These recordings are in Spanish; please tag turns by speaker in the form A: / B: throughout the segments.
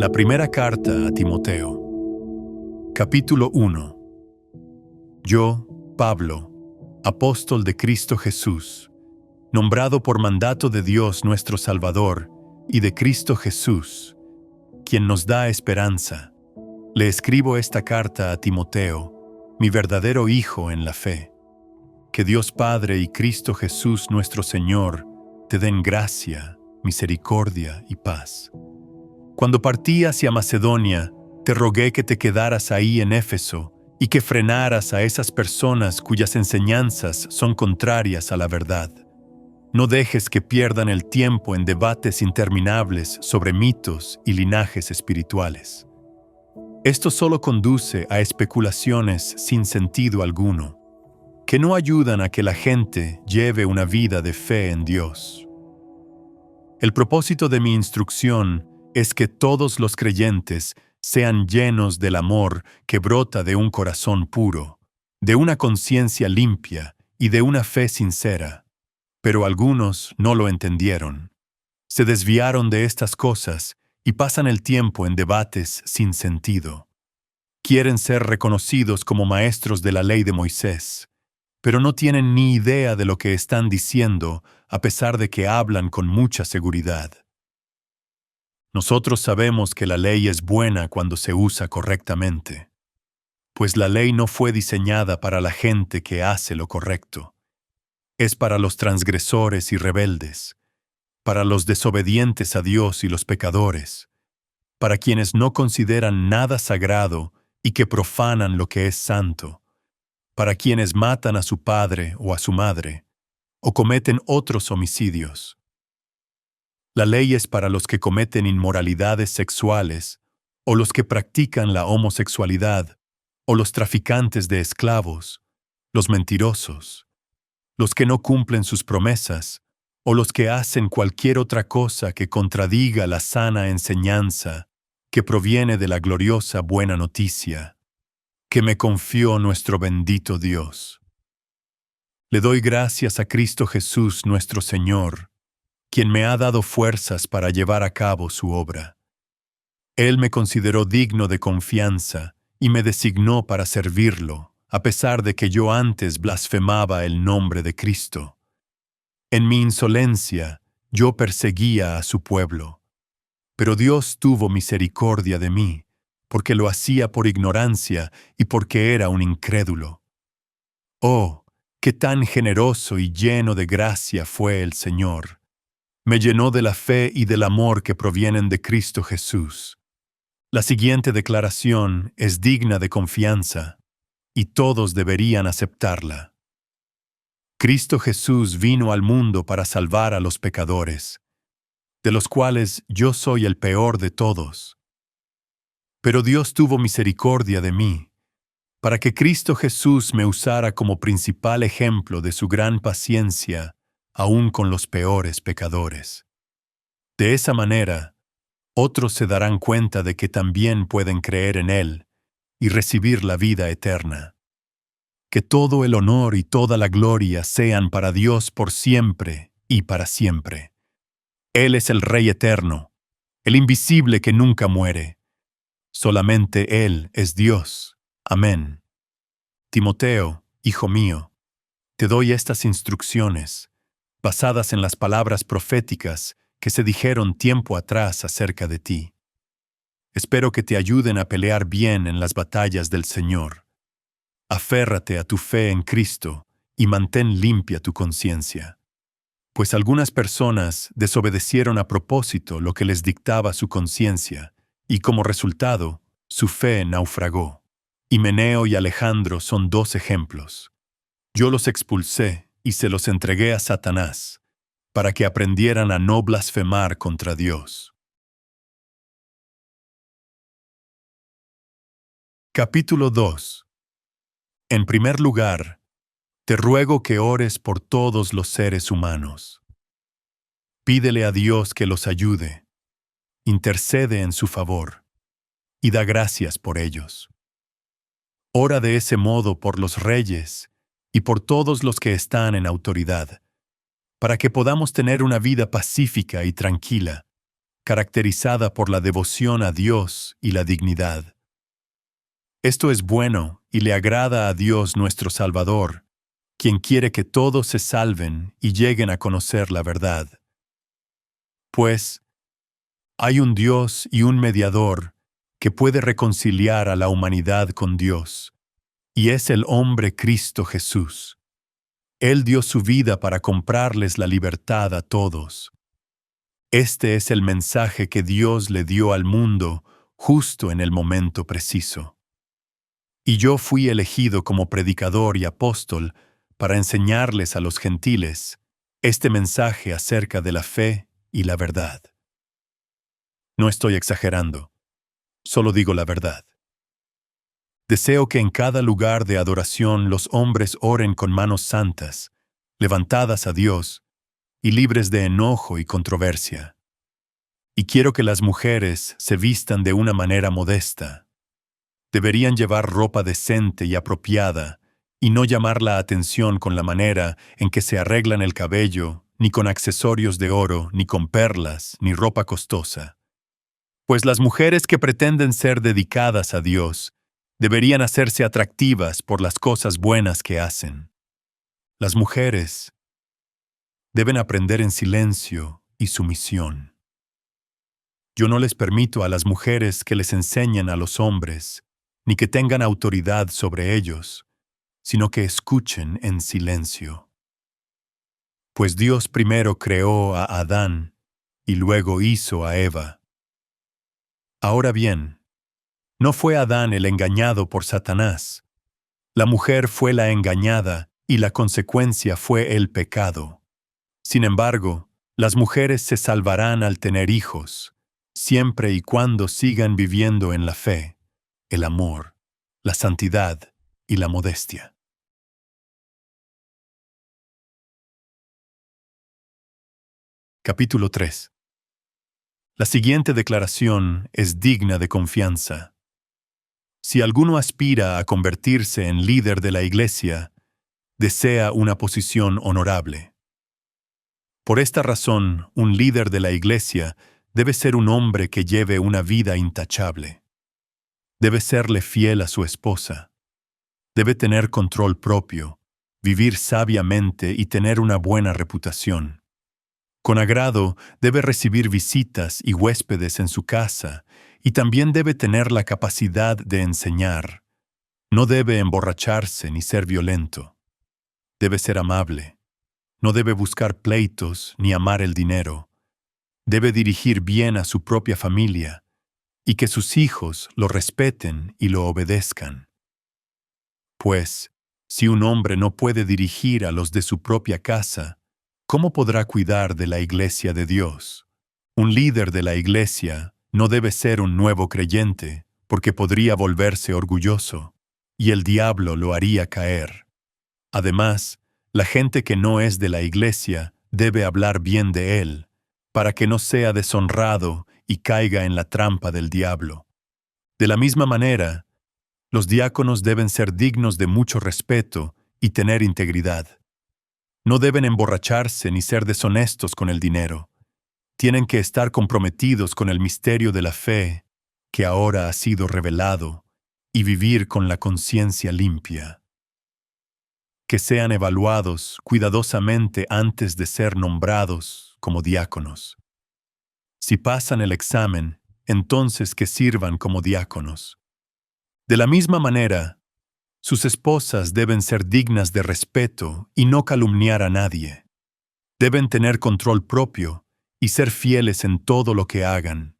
A: La primera carta a Timoteo. Capítulo 1. Yo, Pablo, apóstol de Cristo Jesús, nombrado por mandato de Dios nuestro Salvador y de Cristo Jesús, quien nos da esperanza, le escribo esta carta a Timoteo, mi verdadero hijo en la fe. Que Dios Padre y Cristo Jesús nuestro Señor te den gracia, misericordia y paz. Cuando partí hacia Macedonia, te rogué que te quedaras ahí en Éfeso y que frenaras a esas personas cuyas enseñanzas son contrarias a la verdad. No dejes que pierdan el tiempo en debates interminables sobre mitos y linajes espirituales. Esto solo conduce a especulaciones sin sentido alguno, que no ayudan a que la gente lleve una vida de fe en Dios. El propósito de mi instrucción es que todos los creyentes sean llenos del amor que brota de un corazón puro, de una conciencia limpia y de una fe sincera. Pero algunos no lo entendieron. Se desviaron de estas cosas y pasan el tiempo en debates sin sentido. Quieren ser reconocidos como maestros de la ley de Moisés, pero no tienen ni idea de lo que están diciendo a pesar de que hablan con mucha seguridad. Nosotros sabemos que la ley es buena cuando se usa correctamente, pues la ley no fue diseñada para la gente que hace lo correcto. Es para los transgresores y rebeldes, para los desobedientes a Dios y los pecadores, para quienes no consideran nada sagrado y que profanan lo que es santo, para quienes matan a su padre o a su madre, o cometen otros homicidios. La ley es para los que cometen inmoralidades sexuales, o los que practican la homosexualidad, o los traficantes de esclavos, los mentirosos, los que no cumplen sus promesas, o los que hacen cualquier otra cosa que contradiga la sana enseñanza que proviene de la gloriosa buena noticia, que me confió nuestro bendito Dios. Le doy gracias a Cristo Jesús nuestro Señor, quien me ha dado fuerzas para llevar a cabo su obra. Él me consideró digno de confianza y me designó para servirlo, a pesar de que yo antes blasfemaba el nombre de Cristo. En mi insolencia, yo perseguía a su pueblo. Pero Dios tuvo misericordia de mí, porque lo hacía por ignorancia y porque era un incrédulo. ¡Oh, qué tan generoso y lleno de gracia fue el Señor! Me llenó de la fe y del amor que provienen de Cristo Jesús. La siguiente declaración es digna de confianza, y todos deberían aceptarla. Cristo Jesús vino al mundo para salvar a los pecadores, de los cuales yo soy el peor de todos. Pero Dios tuvo misericordia de mí, para que Cristo Jesús me usara como principal ejemplo de su gran paciencia, aún con los peores pecadores. De esa manera, otros se darán cuenta de que también pueden creer en Él y recibir la vida eterna. Que todo el honor y toda la gloria sean para Dios por siempre y para siempre. Él es el Rey eterno, el invisible que nunca muere. Solamente Él es Dios. Amén. Timoteo, hijo mío, te doy estas instrucciones, basadas en las palabras proféticas que se dijeron tiempo atrás acerca de ti. Espero que te ayuden a pelear bien en las batallas del Señor. Aférrate a tu fe en Cristo y mantén limpia tu conciencia. Pues algunas personas desobedecieron a propósito lo que les dictaba su conciencia, y como resultado, su fe naufragó. Himeneo y Alejandro son dos ejemplos. Yo los expulsé y se los entregué a Satanás, para que aprendieran a no blasfemar contra Dios. Capítulo 2. En primer lugar, te ruego que ores por todos los seres humanos. Pídele a Dios que los ayude, intercede en su favor, y da gracias por ellos. Ora de ese modo por los reyes y por todos los que están en autoridad, para que podamos tener una vida pacífica y tranquila, caracterizada por la devoción a Dios y la dignidad. Esto es bueno y le agrada a Dios nuestro Salvador, quien quiere que todos se salven y lleguen a conocer la verdad. Pues, hay un Dios y un mediador que puede reconciliar a la humanidad con Dios, y es el hombre Cristo Jesús. Él dio su vida para comprarles la libertad a todos. Este es el mensaje que Dios le dio al mundo justo en el momento preciso. Y yo fui elegido como predicador y apóstol para enseñarles a los gentiles este mensaje acerca de la fe y la verdad. No estoy exagerando, solo digo la verdad. Deseo que en cada lugar de adoración los hombres oren con manos santas, levantadas a Dios y libres de enojo y controversia. Y quiero que las mujeres se vistan de una manera modesta. Deberían llevar ropa decente y apropiada y no llamar la atención con la manera en que se arreglan el cabello, ni con accesorios de oro, ni con perlas, ni ropa costosa. Pues las mujeres que pretenden ser dedicadas a Dios deberían hacerse atractivas por las cosas buenas que hacen. Las mujeres deben aprender en silencio y sumisión. Yo no les permito a las mujeres que les enseñen a los hombres, ni que tengan autoridad sobre ellos, sino que escuchen en silencio. Pues Dios primero creó a Adán y luego hizo a Eva. Ahora bien, no fue Adán el engañado por Satanás. La mujer fue la engañada y la consecuencia fue el pecado. Sin embargo, las mujeres se salvarán al tener hijos, siempre y cuando sigan viviendo en la fe, el amor, la santidad y la modestia. Capítulo 3. La siguiente declaración es digna de confianza. Si alguno aspira a convertirse en líder de la Iglesia, desea una posición honorable. Por esta razón, un líder de la Iglesia debe ser un hombre que lleve una vida intachable. Debe serle fiel a su esposa. Debe tener control propio, vivir sabiamente y tener una buena reputación. Con agrado debe recibir visitas y huéspedes en su casa y también debe tener la capacidad de enseñar. No debe emborracharse ni ser violento. Debe ser amable. No debe buscar pleitos ni amar el dinero. Debe dirigir bien a su propia familia y que sus hijos lo respeten y lo obedezcan. Pues, si un hombre no puede dirigir a los de su propia casa, ¿cómo podrá cuidar de la Iglesia de Dios? Un líder de la Iglesia no debe ser un nuevo creyente, porque podría volverse orgulloso, y el diablo lo haría caer. Además, la gente que no es de la Iglesia debe hablar bien de él, para que no sea deshonrado y caiga en la trampa del diablo. De la misma manera, los diáconos deben ser dignos de mucho respeto y tener integridad. No deben emborracharse ni ser deshonestos con el dinero. Tienen que estar comprometidos con el misterio de la fe, que ahora ha sido revelado, y vivir con la conciencia limpia. Que sean evaluados cuidadosamente antes de ser nombrados como diáconos. Si pasan el examen, entonces que sirvan como diáconos. De la misma manera, sus esposas deben ser dignas de respeto y no calumniar a nadie. Deben tener control propio y ser fieles en todo lo que hagan.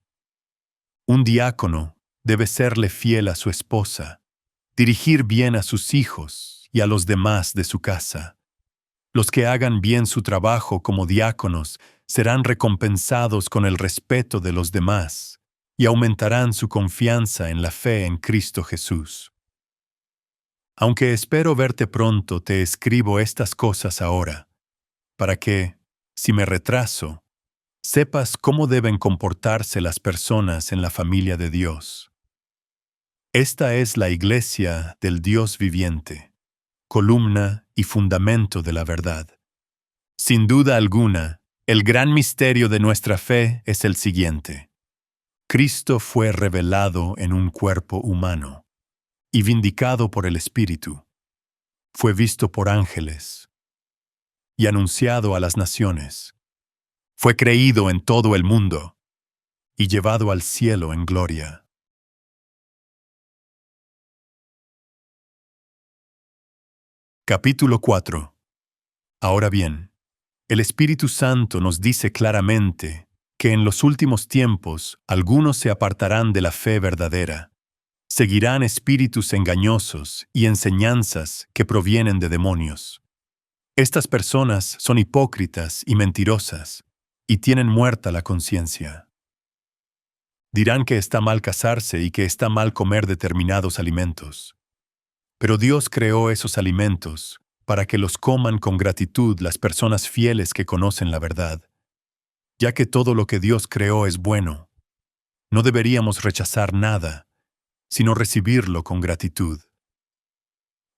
A: Un diácono debe serle fiel a su esposa, dirigir bien a sus hijos y a los demás de su casa. Los que hagan bien su trabajo como diáconos serán recompensados con el respeto de los demás y aumentarán su confianza en la fe en Cristo Jesús. Aunque espero verte pronto, te escribo estas cosas ahora, para que, si me retraso, sepas cómo deben comportarse las personas en la familia de Dios. Esta es la Iglesia del Dios viviente, columna y fundamento de la verdad. Sin duda alguna, El gran misterio de nuestra fe es el siguiente. Cristo fue revelado en un cuerpo humano y vindicado por el Espíritu. Fue visto por ángeles y anunciado a las naciones. Fue creído en todo el mundo y llevado al cielo en gloria. Capítulo 4. Ahora bien, el Espíritu Santo nos dice claramente que en los últimos tiempos algunos se apartarán de la fe verdadera. Seguirán espíritus engañosos y enseñanzas que provienen de demonios. Estas personas son hipócritas y mentirosas, y tienen muerta la conciencia. Dirán que está mal casarse y que está mal comer determinados alimentos. Pero Dios creó esos alimentos para que los coman con gratitud las personas fieles que conocen la verdad. Ya que todo lo que Dios creó es bueno, no deberíamos rechazar nada, sino recibirlo con gratitud.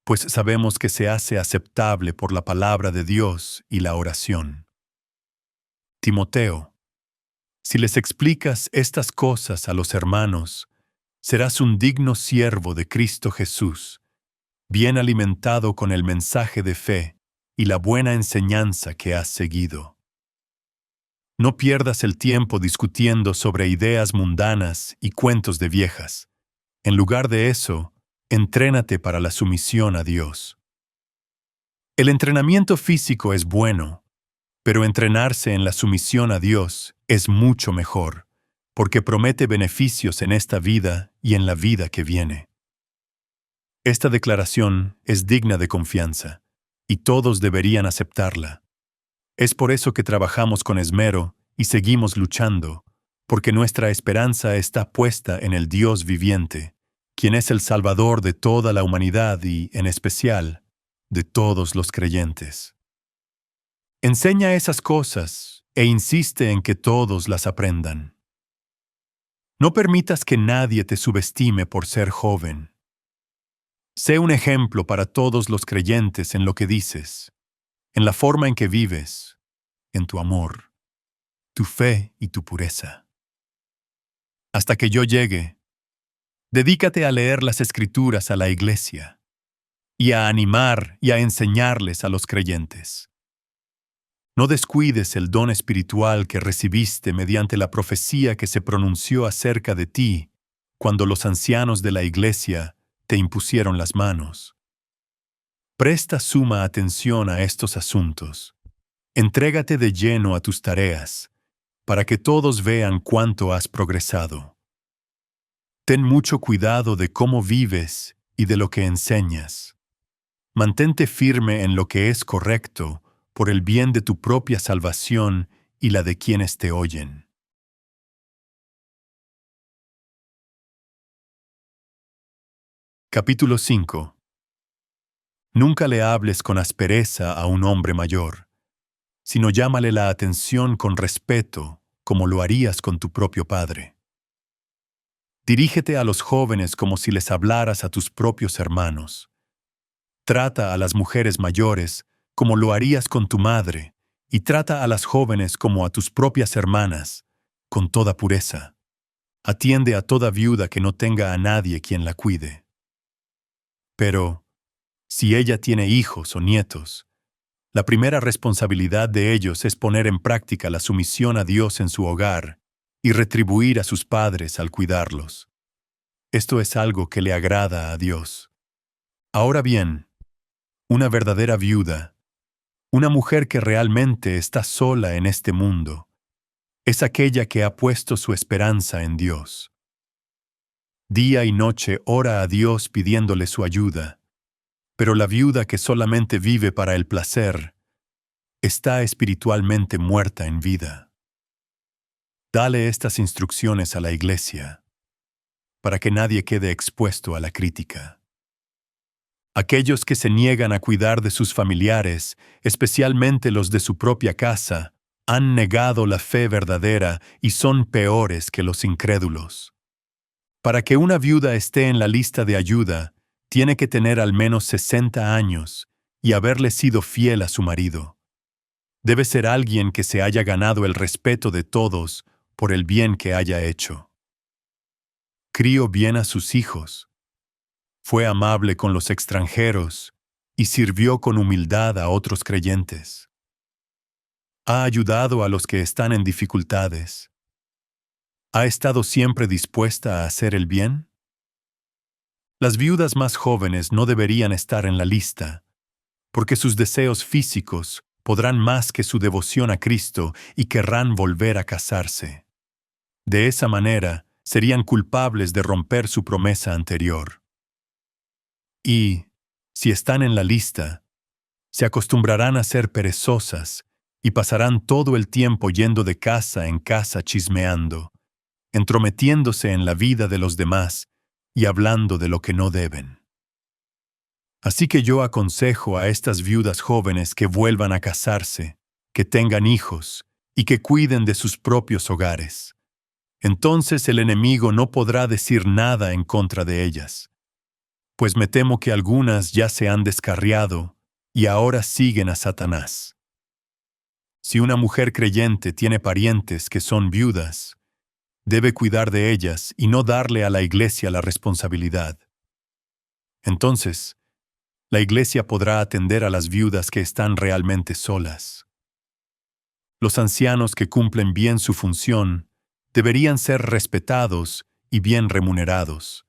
A: Pues sabemos que se hace aceptable por la palabra de Dios y la oración. Timoteo, si les explicas estas cosas a los hermanos, serás un digno siervo de Cristo Jesús, bien alimentado con el mensaje de fe y la buena enseñanza que has seguido. No pierdas el tiempo discutiendo sobre ideas mundanas y cuentos de viejas. En lugar de eso, entrénate para la sumisión a Dios. El entrenamiento físico es bueno, pero entrenarse en la sumisión a Dios es mucho mejor, porque promete beneficios en esta vida y en la vida que viene. Esta declaración es digna de confianza, y todos deberían aceptarla. Es por eso que trabajamos con esmero y seguimos luchando, porque nuestra esperanza está puesta en el Dios viviente, quien es el Salvador de toda la humanidad y, en especial, de todos los creyentes. Enseña esas cosas e insiste en que todos las aprendan. No permitas que nadie te subestime por ser joven. Sé un ejemplo para todos los creyentes en lo que dices, en la forma en que vives, en tu amor, tu fe y tu pureza. Hasta que yo llegue, dedícate a leer las Escrituras a la iglesia y a animar y a enseñarles a los creyentes. No descuides el don espiritual que recibiste mediante la profecía que se pronunció acerca de ti cuando los ancianos de la iglesia te impusieron las manos. Presta suma atención a estos asuntos. Entrégate de lleno a tus tareas, para que todos vean cuánto has progresado. Ten mucho cuidado de cómo vives y de lo que enseñas. Mantente firme en lo que es correcto, por el bien de tu propia salvación y la de quienes te oyen. Capítulo 5. Nunca le hables con aspereza a un hombre mayor, sino llámale la atención con respeto, como lo harías con tu propio padre. Dirígete a los jóvenes como si les hablaras a tus propios hermanos. Trata a las mujeres mayores como lo harías con tu madre, y trata a las jóvenes como a tus propias hermanas, con toda pureza. Atiende a toda viuda que no tenga a nadie quien la cuide. Pero, si ella tiene hijos o nietos, la primera responsabilidad de ellos es poner en práctica la sumisión a Dios en su hogar y retribuir a sus padres al cuidarlos. Esto es algo que le agrada a Dios. Ahora bien, una verdadera viuda, una mujer que realmente está sola en este mundo, es aquella que ha puesto su esperanza en Dios. Día y noche ora a Dios pidiéndole su ayuda, pero la viuda que solamente vive para el placer está espiritualmente muerta en vida. Dale estas instrucciones a la iglesia, para que nadie quede expuesto a la crítica. Aquellos que se niegan a cuidar de sus familiares, especialmente los de su propia casa, han negado la fe verdadera y son peores que los incrédulos. Para que una viuda esté en la lista de ayuda, tiene que tener al menos 60 años y haberle sido fiel a su marido. Debe ser alguien que se haya ganado el respeto de todos por el bien que haya hecho. Crió bien a sus hijos, fue amable con los extranjeros y sirvió con humildad a otros creyentes. Ha ayudado a los que están en dificultades. ¿Ha estado siempre dispuesta a hacer el bien? Las viudas más jóvenes no deberían estar en la lista, porque sus deseos físicos podrán más que su devoción a Cristo y querrán volver a casarse. De esa manera, serían culpables de romper su promesa anterior. Y, si están en la lista, se acostumbrarán a ser perezosas y pasarán todo el tiempo yendo de casa en casa chismeando, entrometiéndose en la vida de los demás y hablando de lo que no deben. Así que yo aconsejo a estas viudas jóvenes que vuelvan a casarse, que tengan hijos y que cuiden de sus propios hogares. Entonces el enemigo no podrá decir nada en contra de ellas, pues me temo que algunas ya se han descarriado y ahora siguen a Satanás. Si una mujer creyente tiene parientes que son viudas, debe cuidar de ellas y no darle a la iglesia la responsabilidad. Entonces, la iglesia podrá atender a las viudas que están realmente solas. Los ancianos que cumplen bien su función deberían ser respetados y bien remunerados.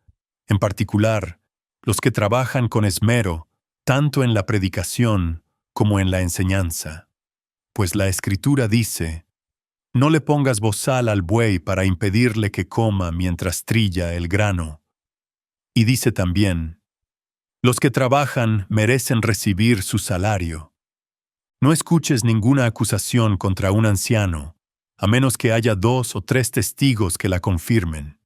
A: En particular, los que trabajan con esmero, tanto en la predicación como en la enseñanza. Pues la Escritura dice, no le pongas bozal al buey para impedirle que coma mientras trilla el grano. Y dice también, los que trabajan merecen recibir su salario. No escuches ninguna acusación contra un anciano, a menos que haya 2 o 3 testigos que la confirmen.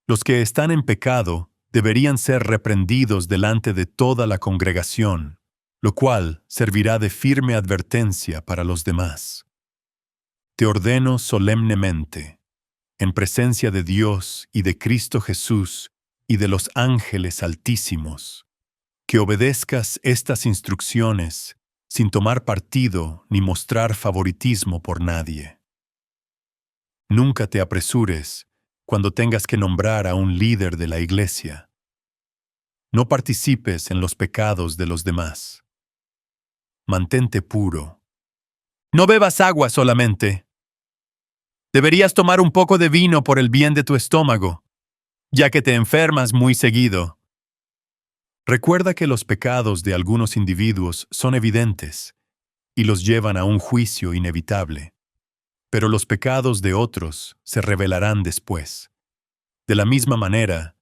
A: Los que están en pecado deberían ser reprendidos delante de toda la congregación, lo cual servirá de firme advertencia para los demás. Te ordeno solemnemente, en presencia de Dios y de Cristo Jesús y de los ángeles altísimos, que obedezcas estas instrucciones sin tomar partido ni mostrar favoritismo por nadie. Nunca te apresures cuando tengas que nombrar a un líder de la iglesia. No participes en los pecados de los demás. Mantente puro. No bebas agua solamente. Deberías tomar un poco de vino por el bien de tu estómago, ya que te enfermas muy seguido. Recuerda que los pecados de algunos individuos son evidentes y los llevan a un juicio inevitable, pero los pecados de otros se revelarán después. De la misma manera,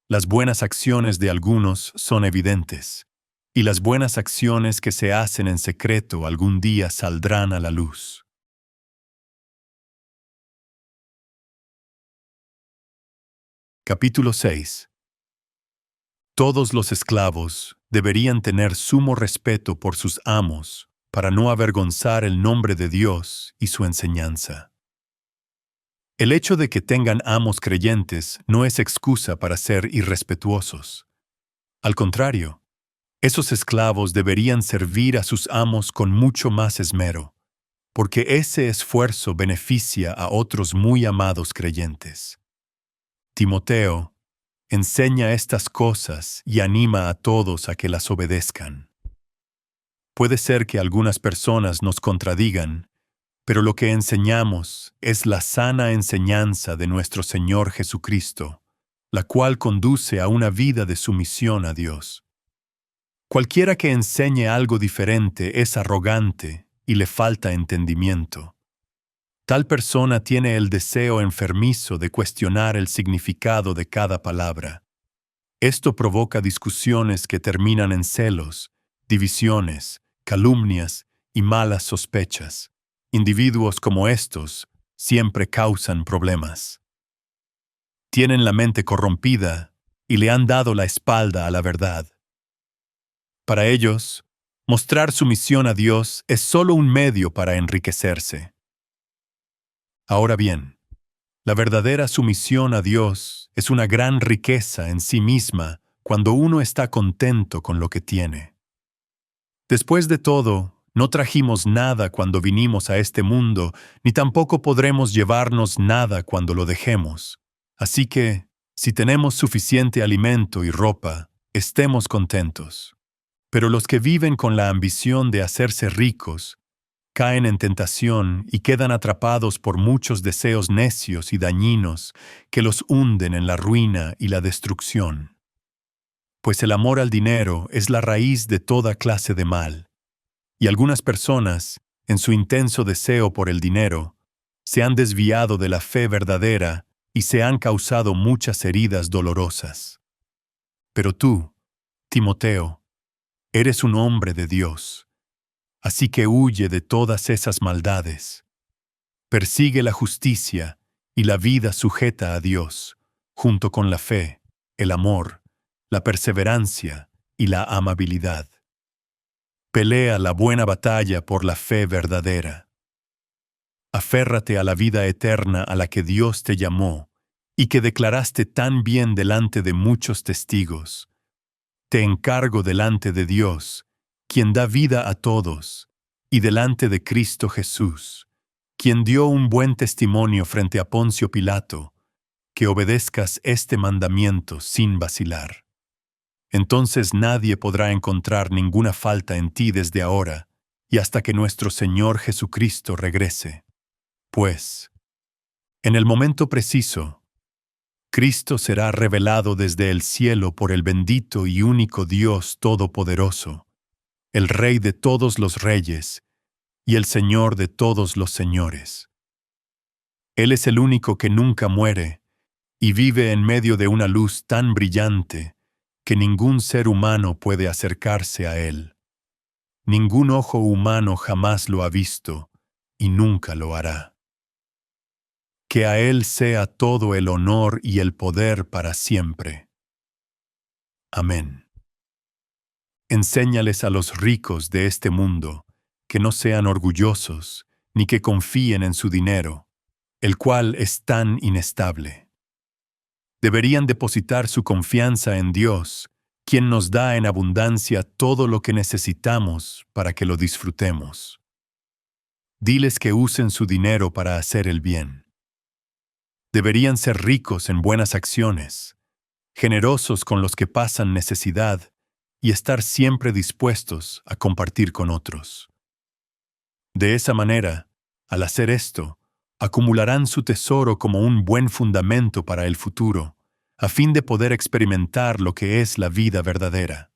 A: las buenas acciones de algunos son evidentes, y las buenas acciones que se hacen en secreto algún día saldrán a la luz. Capítulo 6. Todos los esclavos deberían tener sumo respeto por sus amos para no avergonzar el nombre de Dios y su enseñanza. El hecho de que tengan amos creyentes no es excusa para ser irrespetuosos. Al contrario, esos esclavos deberían servir a sus amos con mucho más esmero, porque ese esfuerzo beneficia a otros muy amados creyentes. Timoteo, enseña estas cosas y anima a todos a que las obedezcan. Puede ser que algunas personas nos contradigan, pero lo que enseñamos es la sana enseñanza de nuestro Señor Jesucristo, la cual conduce a una vida de sumisión a Dios. Cualquiera que enseñe algo diferente es arrogante y le falta entendimiento. Tal persona tiene el deseo enfermizo de cuestionar el significado de cada palabra. Esto provoca discusiones que terminan en celos, divisiones, calumnias y malas sospechas. Individuos como estos siempre causan problemas. Tienen la mente corrompida y le han dado la espalda a la verdad. Para ellos, mostrar sumisión a Dios es solo un medio para enriquecerse. Ahora bien, la verdadera sumisión a Dios es una gran riqueza en sí misma cuando uno está contento con lo que tiene. Después de todo, No trajimos nada cuando vinimos a este mundo, ni tampoco podremos llevarnos nada cuando lo dejemos. Así que, si tenemos suficiente alimento y ropa, estemos contentos. Pero los que viven con la ambición de hacerse ricos, caen en tentación y quedan atrapados por muchos deseos necios y dañinos que los hunden en la ruina y la destrucción. Pues el amor al dinero es la raíz de toda clase de mal. Y algunas personas, en su intenso deseo por el dinero, se han desviado de la fe verdadera y se han causado muchas heridas dolorosas. Pero tú, Timoteo, eres un hombre de Dios, así que huye de todas esas maldades. Persigue la justicia y la vida sujeta a Dios, junto con la fe, el amor, la perseverancia y la amabilidad. Pelea la buena batalla por la fe verdadera. Aférrate a la vida eterna a la que Dios te llamó y que declaraste tan bien delante de muchos testigos. Te encargo delante de Dios, quien da vida a todos, y delante de Cristo Jesús, quien dio un buen testimonio frente a Poncio Pilato, que obedezcas este mandamiento sin vacilar. Entonces nadie podrá encontrar ninguna falta en ti desde ahora y hasta que nuestro Señor Jesucristo regrese. Pues, en el momento preciso, Cristo será revelado desde el cielo por el bendito y único Dios Todopoderoso, el Rey de todos los reyes y el Señor de todos los señores. Él es el único que nunca muere y vive en medio de una luz tan brillante que ningún ser humano puede acercarse a Él. Ningún ojo humano jamás lo ha visto y nunca lo hará. Que a Él sea todo el honor y el poder para siempre. Amén. Enséñales a los ricos de este mundo que no sean orgullosos ni que confíen en su dinero, el cual es tan inestable. Deberían depositar su confianza en Dios, quien nos da en abundancia todo lo que necesitamos para que lo disfrutemos. Diles que usen su dinero para hacer el bien. Deberían ser ricos en buenas acciones, generosos con los que pasan necesidad y estar siempre dispuestos a compartir con otros. De esa manera, al hacer esto, acumularán su tesoro como un buen fundamento para el futuro, a fin de poder experimentar lo que es la vida verdadera.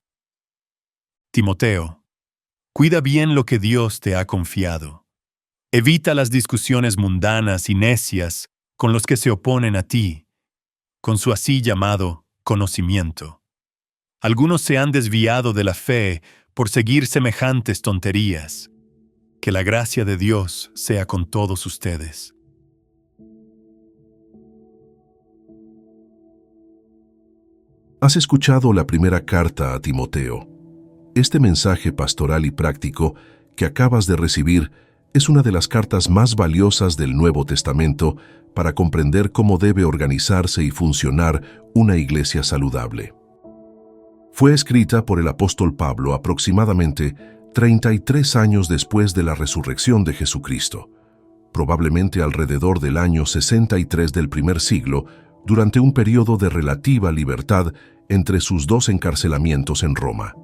A: Timoteo, cuida bien lo que Dios te ha confiado. Evita las discusiones mundanas y necias con los que se oponen a ti, con su así llamado conocimiento. Algunos se han desviado de la fe por seguir semejantes tonterías. Que la gracia de Dios sea con todos ustedes.
B: Has escuchado la primera carta a Timoteo. Este mensaje pastoral y práctico que acabas de recibir es una de las cartas más valiosas del Nuevo Testamento para comprender cómo debe organizarse y funcionar una iglesia saludable. Fue escrita por el apóstol Pablo aproximadamente 33 años después de la resurrección de Jesucristo, probablemente alrededor del año 63 del primer siglo, durante un periodo de relativa libertad entre sus dos encarcelamientos en Roma.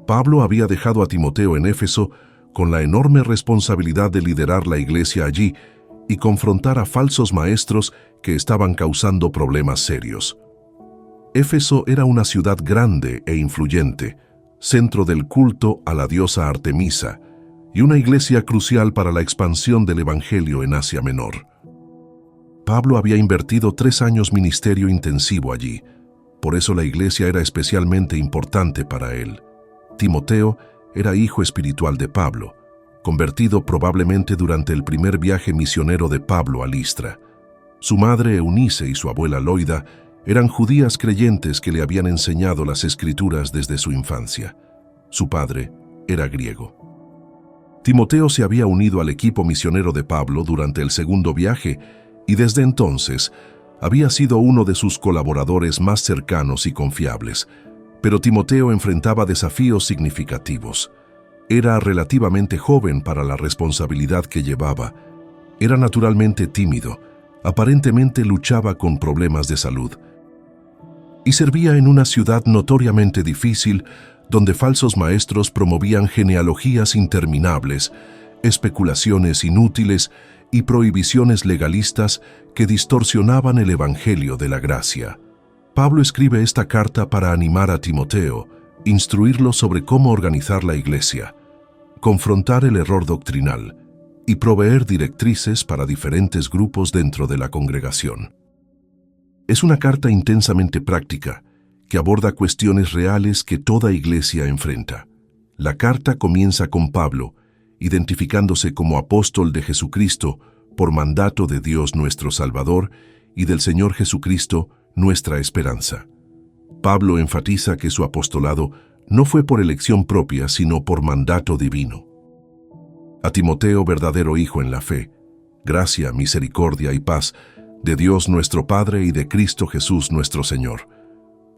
B: Pablo había dejado a Timoteo en Éfeso con la enorme responsabilidad de liderar la iglesia allí y confrontar a falsos maestros que estaban causando problemas serios. Éfeso era una ciudad grande e influyente, centro del culto a la diosa Artemisa, y una iglesia crucial para la expansión del Evangelio en Asia Menor. Pablo había invertido 3 años ministerio intensivo allí, por eso la iglesia era especialmente importante para él. Timoteo era hijo espiritual de Pablo, convertido probablemente durante el primer viaje misionero de Pablo a Listra. Su madre Eunice y su abuela Loida eran judías creyentes que le habían enseñado las Escrituras desde su infancia. Su padre era griego. Timoteo se había unido al equipo misionero de Pablo durante el segundo viaje y desde entonces había sido uno de sus colaboradores más cercanos y confiables. Pero Timoteo enfrentaba desafíos significativos. Era relativamente joven para la responsabilidad que llevaba. Era naturalmente tímido. Aparentemente luchaba con problemas de salud. Y servía en una ciudad notoriamente difícil, donde falsos maestros promovían genealogías interminables, especulaciones inútiles y prohibiciones legalistas que distorsionaban el Evangelio de la gracia. Pablo escribe esta carta para animar a Timoteo, instruirlo sobre cómo organizar la iglesia, confrontar el error doctrinal y proveer directrices para diferentes grupos dentro de la congregación. Es una carta intensamente práctica que aborda cuestiones reales que toda iglesia enfrenta. La carta comienza con Pablo, identificándose como apóstol de Jesucristo por mandato de Dios nuestro Salvador y del Señor Jesucristo, nuestra esperanza. Pablo enfatiza que su apostolado no fue por elección propia, sino por mandato divino. A Timoteo, verdadero hijo en la fe, gracia, misericordia y paz de Dios nuestro Padre y de Cristo Jesús nuestro Señor.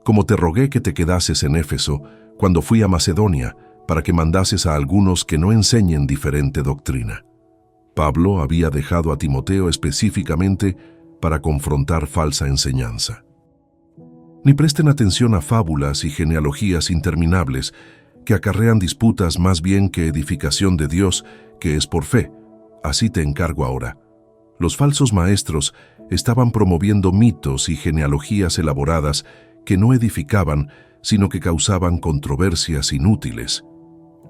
B: Como te rogué que te quedases en Éfeso cuando fui a Macedonia, para que mandases a algunos que no enseñen diferente doctrina. Pablo había dejado a Timoteo específicamente para confrontar falsa enseñanza. Ni presten atención a fábulas y genealogías interminables que acarrean disputas más bien que edificación de Dios, que es por fe. Así te encargo ahora. Los falsos maestros estaban promoviendo mitos y genealogías elaboradas que no edificaban, sino que causaban controversias inútiles.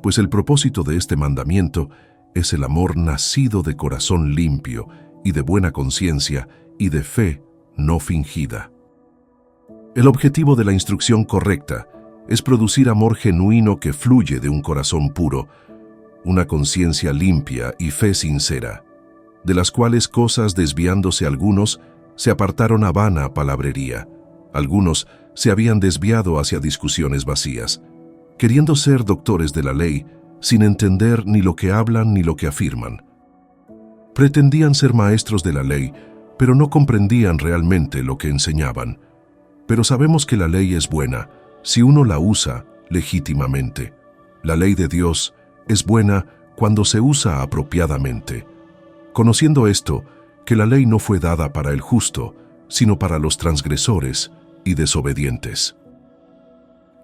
B: Pues el propósito de este mandamiento es el amor nacido de corazón limpio y de buena conciencia y de fe no fingida. El objetivo de la instrucción correcta es producir amor genuino que fluye de un corazón puro, una conciencia limpia y fe sincera, de las cuales cosas desviándose algunos se apartaron a vana palabrería. Algunos se habían desviado hacia discusiones vacías, queriendo ser doctores de la ley, sin entender ni lo que hablan ni lo que afirman. Pretendían ser maestros de la ley, pero no comprendían realmente lo que enseñaban. Pero sabemos que la ley es buena, si uno la usa legítimamente. La ley de Dios es buena cuando se usa apropiadamente. Conociendo esto, que la ley no fue dada para el justo, sino para los transgresores y desobedientes.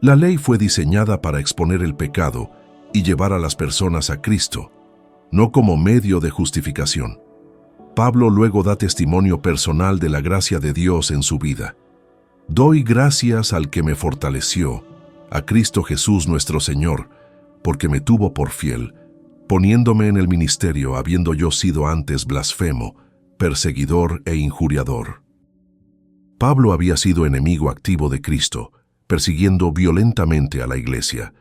B: La ley fue diseñada para exponer el pecado y llevar a las personas a Cristo, no como medio de justificación. Pablo luego da testimonio personal de la gracia de Dios en su vida. Doy gracias al que me fortaleció, a Cristo Jesús nuestro Señor, porque me tuvo por fiel, poniéndome en el ministerio habiendo yo sido antes blasfemo, perseguidor e injuriador. Pablo había sido enemigo activo de Cristo, persiguiendo violentamente a la iglesia,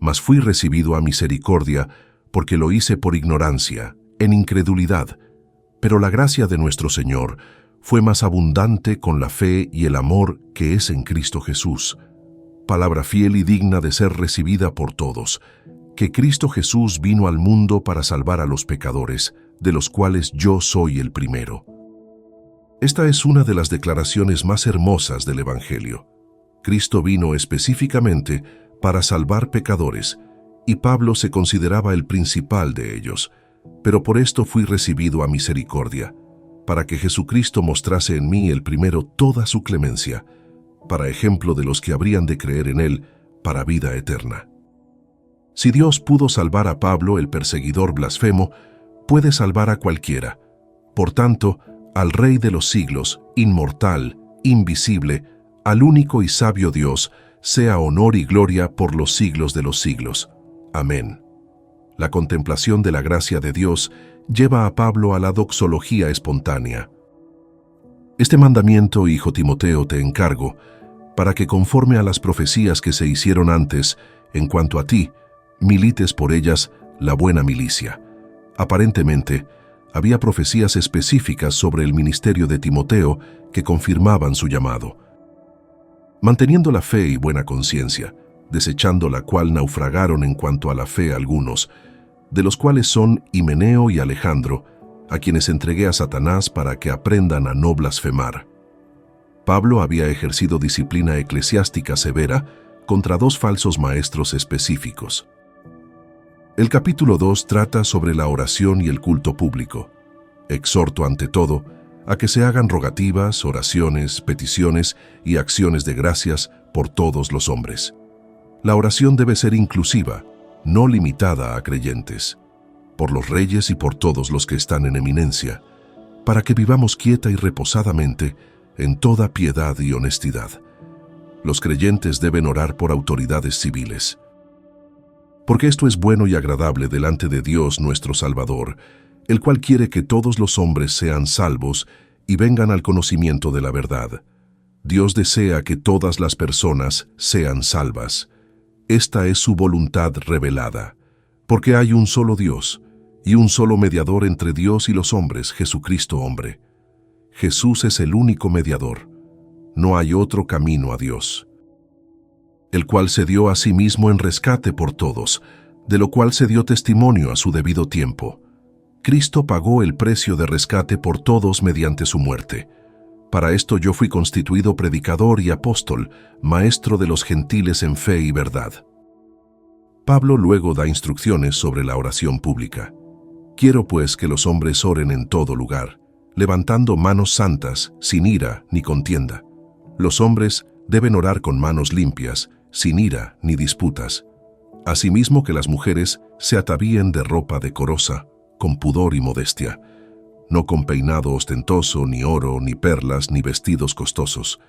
B: mas fui recibido a misericordia porque lo hice por ignorancia, en incredulidad, pero la gracia de nuestro Señor fue más abundante con la fe y el amor que es en Cristo Jesús. Palabra fiel y digna de ser recibida por todos, que Cristo Jesús vino al mundo para salvar a los pecadores, de los cuales yo soy el primero. Esta es una de las declaraciones más hermosas del Evangelio. Cristo vino específicamente para salvar pecadores, y Pablo se consideraba el principal de ellos, pero por esto fui recibido a misericordia, para que Jesucristo mostrase en mí el primero toda su clemencia, para ejemplo de los que habrían de creer en él para vida eterna. Si Dios pudo salvar a Pablo, el perseguidor blasfemo, puede salvar a cualquiera. Por tanto, al Rey de los siglos, inmortal, invisible, al único y sabio Dios, sea honor y gloria por los siglos de los siglos. Amén. La contemplación de la gracia de Dios lleva a Pablo a la doxología espontánea. Este mandamiento, hijo Timoteo, te encargo, para que conforme a las profecías que se hicieron antes, en cuanto a ti, milites por ellas la buena milicia. Aparentemente, había profecías específicas sobre el ministerio de Timoteo que confirmaban su llamado. Manteniendo la fe y buena conciencia, desechando la cual naufragaron en cuanto a la fe algunos, de los cuales son Himeneo y Alejandro, a quienes entregué a Satanás para que aprendan a no blasfemar. Pablo había ejercido disciplina eclesiástica severa contra dos falsos maestros específicos. El capítulo 2 trata sobre la oración y el culto público. Exhorto ante todo a que se hagan rogativas, oraciones, peticiones y acciones de gracias por todos los hombres. La oración debe ser inclusiva, no limitada a creyentes, por los reyes y por todos los que están en eminencia, para que vivamos quieta y reposadamente en toda piedad y honestidad. Los creyentes deben orar por autoridades civiles, porque esto es bueno y agradable delante de Dios nuestro Salvador, el cual quiere que todos los hombres sean salvos y vengan al conocimiento de la verdad. Dios desea que todas las personas sean salvas. Esta es su voluntad revelada, porque hay un solo Dios y un solo mediador entre Dios y los hombres, Jesucristo hombre. Jesús es el único mediador. No hay otro camino a Dios, el cual se dio a sí mismo en rescate por todos, de lo cual se dio testimonio a su debido tiempo. Cristo pagó el precio de rescate por todos mediante su muerte. Para esto yo fui constituido predicador y apóstol, maestro de los gentiles en fe y verdad. Pablo luego da instrucciones sobre la oración pública. Quiero pues que los hombres oren en todo lugar, levantando manos santas, sin ira ni contienda. Los hombres deben orar con manos limpias, sin ira ni disputas. Asimismo que las mujeres se atavíen de ropa decorosa, con pudor y modestia, no con peinado ostentoso, ni oro, ni perlas, ni vestidos costosos.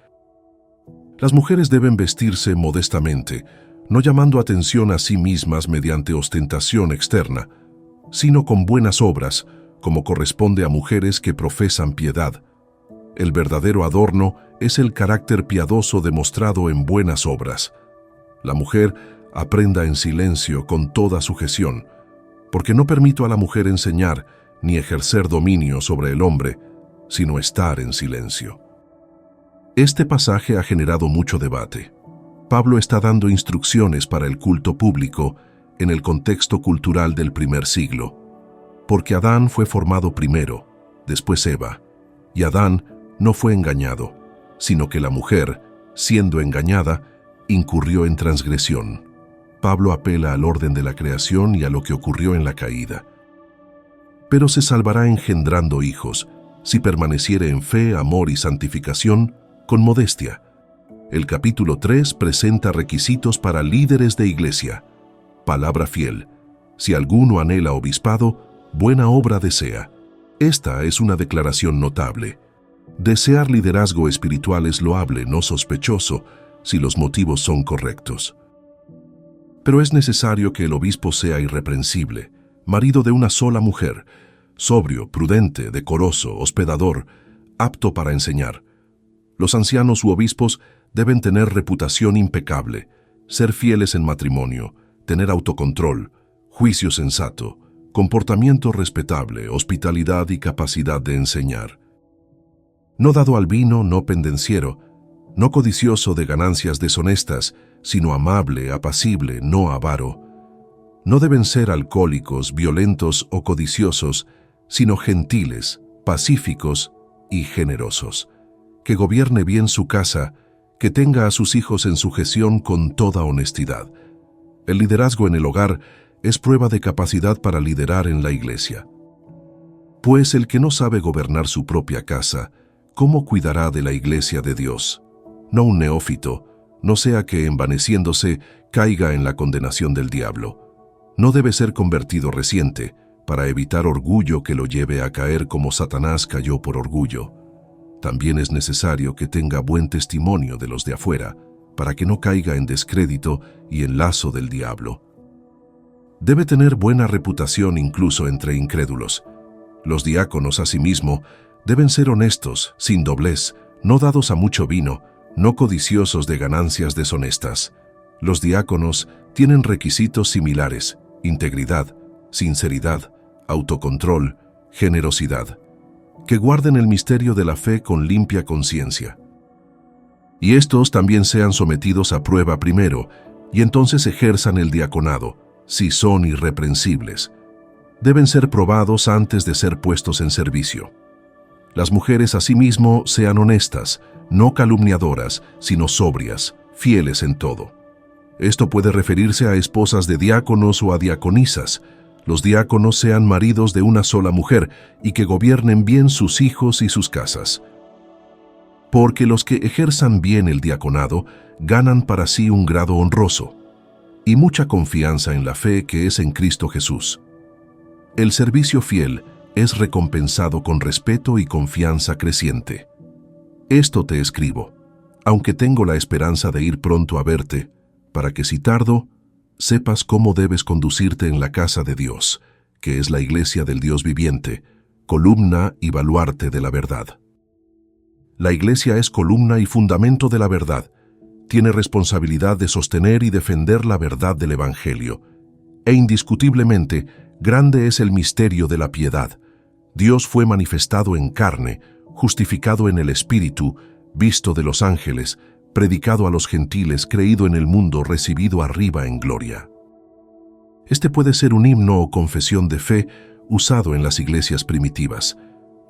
B: Las mujeres deben vestirse modestamente, no llamando atención a sí mismas mediante ostentación externa, sino con buenas obras, como corresponde a mujeres que profesan piedad. El verdadero adorno es el carácter piadoso demostrado en buenas obras. La mujer aprenda en silencio con toda sujeción, porque no permito a la mujer enseñar ni ejercer dominio sobre el hombre, sino estar en silencio. Este pasaje ha generado mucho debate. Pablo está dando instrucciones para el culto público en el contexto cultural del primer siglo, porque Adán fue formado primero, después Eva, y Adán no fue engañado, sino que la mujer, siendo engañada, incurrió en transgresión. Pablo apela al orden de la creación y a lo que ocurrió en la caída. Pero se salvará engendrando hijos, si permaneciere en fe, amor y santificación, con modestia. El capítulo 3 presenta requisitos para líderes de iglesia. Palabra fiel. Si alguno anhela obispado, buena obra desea. Esta es una declaración notable. Desear liderazgo espiritual es loable, no sospechoso, si los motivos son correctos. Pero es necesario que el obispo sea irreprensible, marido de una sola mujer, sobrio, prudente, decoroso, hospedador, apto para enseñar. Los ancianos u obispos deben tener reputación impecable, ser fieles en matrimonio, tener autocontrol, juicio sensato, comportamiento respetable, hospitalidad y capacidad de enseñar. No dado al vino, no pendenciero, no codicioso de ganancias deshonestas, sino amable, apacible, no avaro. No deben ser alcohólicos, violentos o codiciosos, sino gentiles, pacíficos y generosos. Que gobierne bien su casa, que tenga a sus hijos en sujeción con toda honestidad. El liderazgo en el hogar es prueba de capacidad para liderar en la iglesia. Pues el que no sabe gobernar su propia casa, ¿cómo cuidará de la iglesia de Dios? No un neófito, no sea que envaneciéndose caiga en la condenación del diablo. No debe ser convertido reciente, para evitar orgullo que lo lleve a caer como Satanás cayó por orgullo. También es necesario que tenga buen testimonio de los de afuera, para que no caiga en descrédito y en lazo del diablo. Debe tener buena reputación incluso entre incrédulos. Los diáconos, asimismo, deben ser honestos, sin doblez, no dados a mucho vino, no codiciosos de ganancias deshonestas. Los diáconos tienen requisitos similares: integridad, sinceridad, autocontrol, generosidad. Que guarden el misterio de la fe con limpia conciencia. Y estos también sean sometidos a prueba primero, y entonces ejerzan el diaconado, si son irreprensibles. Deben ser probados antes de ser puestos en servicio. Las mujeres asimismo sean honestas, no calumniadoras, sino sobrias, fieles en todo. Esto puede referirse a esposas de diáconos o a diaconisas. Los diáconos sean maridos de una sola mujer y que gobiernen bien sus hijos y sus casas. Porque los que ejerzan bien el diaconado ganan para sí un grado honroso y mucha confianza en la fe que es en Cristo Jesús. El servicio fiel es recompensado con respeto y confianza creciente. Esto te escribo, aunque tengo la esperanza de ir pronto a verte, para que si tardo, sepas cómo debes conducirte en la casa de Dios, que es la iglesia del Dios viviente, columna y baluarte de la verdad. La iglesia es columna y fundamento de la verdad. Tiene responsabilidad de sostener y defender la verdad del Evangelio. E indiscutiblemente, grande es el misterio de la piedad. Dios fue manifestado en carne, justificado en el Espíritu, visto de los ángeles, predicado a los gentiles, creído en el mundo, recibido arriba en gloria. Este puede ser un himno o confesión de fe usado en las iglesias primitivas.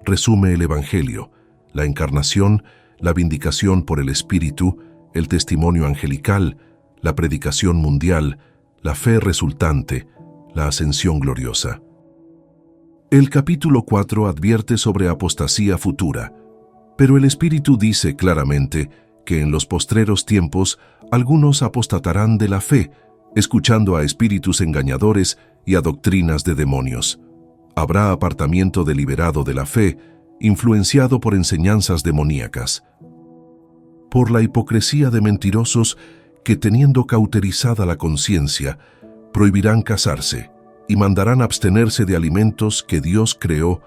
B: Resume el Evangelio, la encarnación, la vindicación por el Espíritu, el testimonio angelical, la predicación mundial, la fe resultante, la ascensión gloriosa. El capítulo 4 advierte sobre apostasía futura, pero el Espíritu dice claramente que en los postreros tiempos algunos apostatarán de la fe, escuchando a espíritus engañadores y a doctrinas de demonios. Habrá apartamiento deliberado de la fe, influenciado por enseñanzas demoníacas. Por la hipocresía de mentirosos que, teniendo cauterizada la conciencia, prohibirán casarse y mandarán abstenerse de alimentos que Dios creó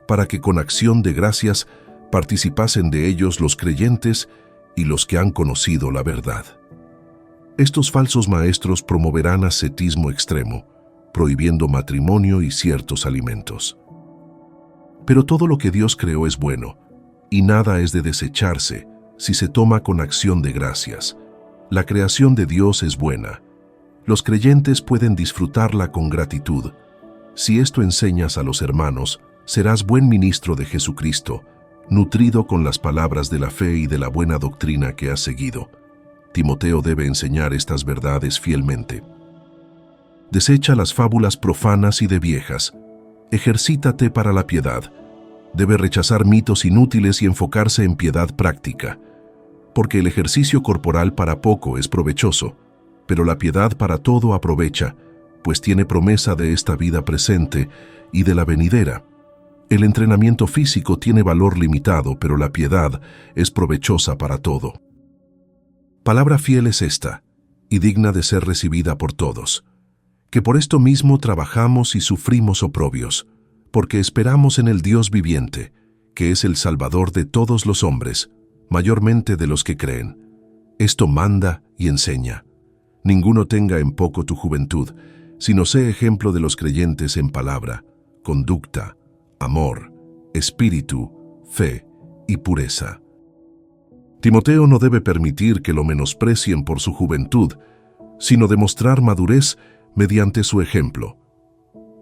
B: para que con acción de gracias participasen de ellos los creyentes y los que han conocido la verdad. Estos falsos maestros promoverán ascetismo extremo, prohibiendo matrimonio y ciertos alimentos. Pero todo lo que Dios creó es bueno, y nada es de desecharse si se toma con acción de gracias. La creación de Dios es buena. Los creyentes pueden disfrutarla con gratitud. Si esto enseñas a los hermanos, serás buen ministro de Jesucristo, nutrido con las palabras de la fe y de la buena doctrina que has seguido. Timoteo debe enseñar estas verdades fielmente. Desecha las fábulas profanas y de viejas. Ejercítate para la piedad. Debe rechazar mitos inútiles y enfocarse en piedad práctica, porque el ejercicio corporal para poco es provechoso, pero la piedad para todo aprovecha, pues tiene promesa de esta vida presente y de la venidera. El entrenamiento físico tiene valor limitado, pero la piedad es provechosa para todo. Palabra fiel es esta, y digna de ser recibida por todos, que por esto mismo trabajamos y sufrimos oprobios, porque esperamos en el Dios viviente, que es el Salvador de todos los hombres, mayormente de los que creen. Esto manda y enseña. Ninguno tenga en poco tu juventud, sino sé ejemplo de los creyentes en palabra, conducta, amor, espíritu, fe y pureza. Timoteo no debe permitir que lo menosprecien por su juventud, sino demostrar madurez mediante su ejemplo.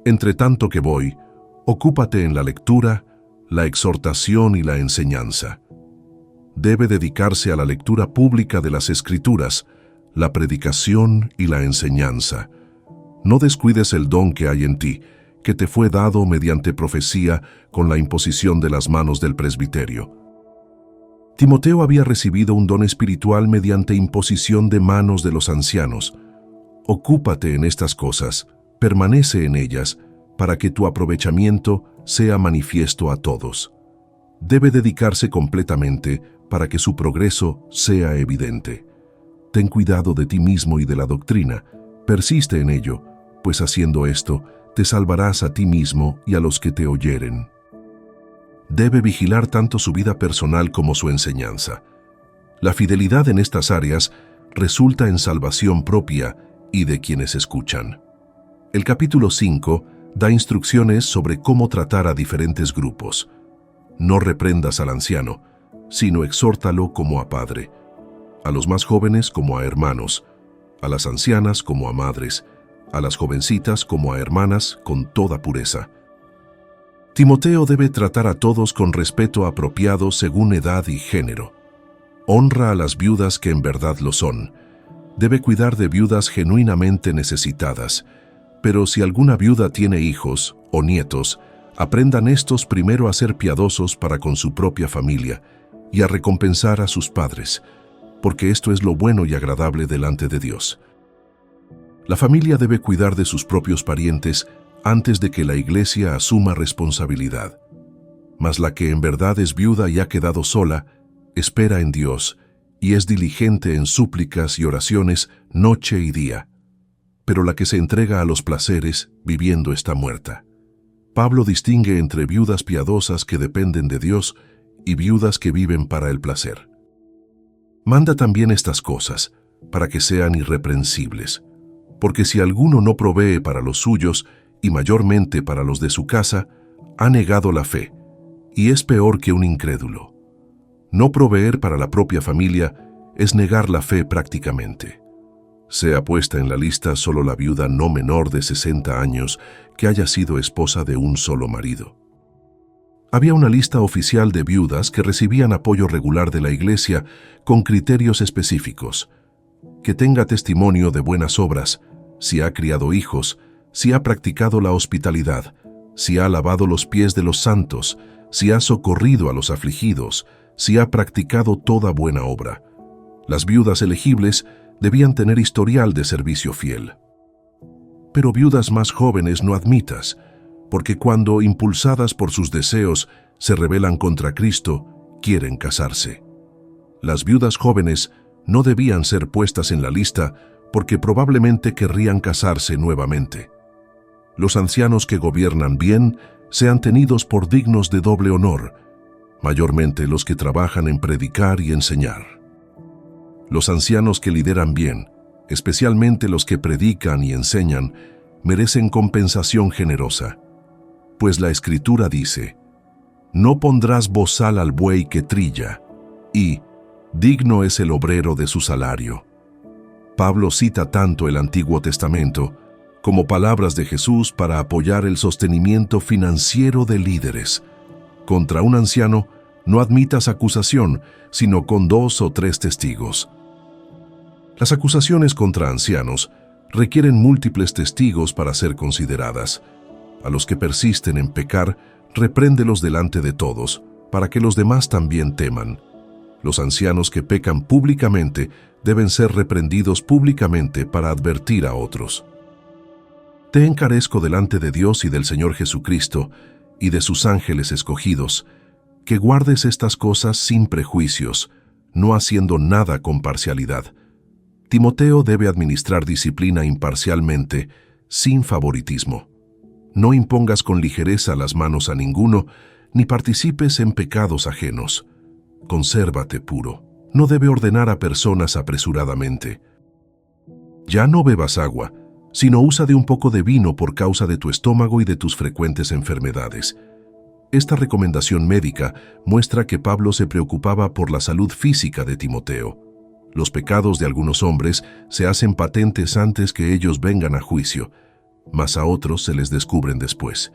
B: Entre tanto que voy, ocúpate en la lectura, la exhortación y la enseñanza. Debe dedicarse a la lectura pública de las Escrituras, la predicación y la enseñanza. No descuides el don que hay en ti, que te fue dado mediante profecía con la imposición de las manos del presbiterio. Timoteo había recibido un don espiritual mediante imposición de manos de los ancianos. Ocúpate en estas cosas, permanece en ellas, para que tu aprovechamiento sea manifiesto a todos. Debe dedicarse completamente para que su progreso sea evidente. Ten cuidado de ti mismo y de la doctrina, persiste en ello, pues haciendo esto, te salvarás a ti mismo y a los que te oyeren. Debe vigilar tanto su vida personal como su enseñanza. La fidelidad en estas áreas resulta en salvación propia y de quienes escuchan. El capítulo 5 da instrucciones sobre cómo tratar a diferentes grupos. No reprendas al anciano, sino exhórtalo como a padre, a los más jóvenes como a hermanos, a las ancianas como a madres, a las jovencitas como a hermanas con toda pureza. Timoteo debe tratar a todos con respeto apropiado según edad y género. Honra a las viudas que en verdad lo son, debe cuidar de viudas genuinamente necesitadas, pero si alguna viuda tiene hijos o nietos, aprendan estos primero a ser piadosos para con su propia familia y a recompensar a sus padres, porque esto es lo bueno y agradable delante de Dios. La familia debe cuidar de sus propios parientes antes de que la Iglesia asuma responsabilidad. Mas la que en verdad es viuda y ha quedado sola, espera en Dios y es diligente en súplicas y oraciones noche y día. Pero la que se entrega a los placeres, viviendo está muerta. Pablo distingue entre viudas piadosas que dependen de Dios y viudas que viven para el placer. Manda también estas cosas, para que sean irreprensibles, porque si alguno no provee para los suyos, y mayormente para los de su casa, ha negado la fe, y es peor que un incrédulo. No proveer para la propia familia es negar la fe prácticamente. Sea puesta en la lista solo la viuda no menor de 60 años que haya sido esposa de un solo marido. Había una lista oficial de viudas que recibían apoyo regular de la Iglesia con criterios específicos. Que tenga testimonio de buenas obras, si ha criado hijos, si ha practicado la hospitalidad, si ha lavado los pies de los santos, si ha socorrido a los afligidos, si ha practicado toda buena obra. Las viudas elegibles debían tener historial de servicio fiel. Pero viudas más jóvenes no admitas, porque cuando, impulsadas por sus deseos, se rebelan contra Cristo, quieren casarse. Las viudas jóvenes no debían ser puestas en la lista porque probablemente querrían casarse nuevamente. Los ancianos que gobiernan bien sean tenidos por dignos de doble honor, mayormente los que trabajan en predicar y enseñar. Los ancianos que lideran bien, especialmente los que predican y enseñan, merecen compensación generosa, pues la Escritura dice: «No pondrás bozal al buey que trilla», y «digno es el obrero de su salario». Pablo cita tanto el Antiguo Testamento como palabras de Jesús para apoyar el sostenimiento financiero de líderes. Contra un anciano no admitas acusación, sino con 2 o 3 testigos. Las acusaciones contra ancianos requieren múltiples testigos para ser consideradas. A los que persisten en pecar, repréndelos delante de todos, para que los demás también teman. Los ancianos que pecan públicamente deben ser reprendidos públicamente para advertir a otros. Te encarezco delante de Dios y del Señor Jesucristo y de sus ángeles escogidos, que guardes estas cosas sin prejuicios, no haciendo nada con parcialidad. Timoteo debe administrar disciplina imparcialmente, sin favoritismo. No impongas con ligereza las manos a ninguno, ni participes en pecados ajenos. Consérvate puro. No debe ordenar a personas apresuradamente. Ya no bebas agua, sino usa de un poco de vino por causa de tu estómago y de tus frecuentes enfermedades. Esta recomendación médica muestra que Pablo se preocupaba por la salud física de Timoteo. Los pecados de algunos hombres se hacen patentes antes que ellos vengan a juicio, mas a otros se les descubren después.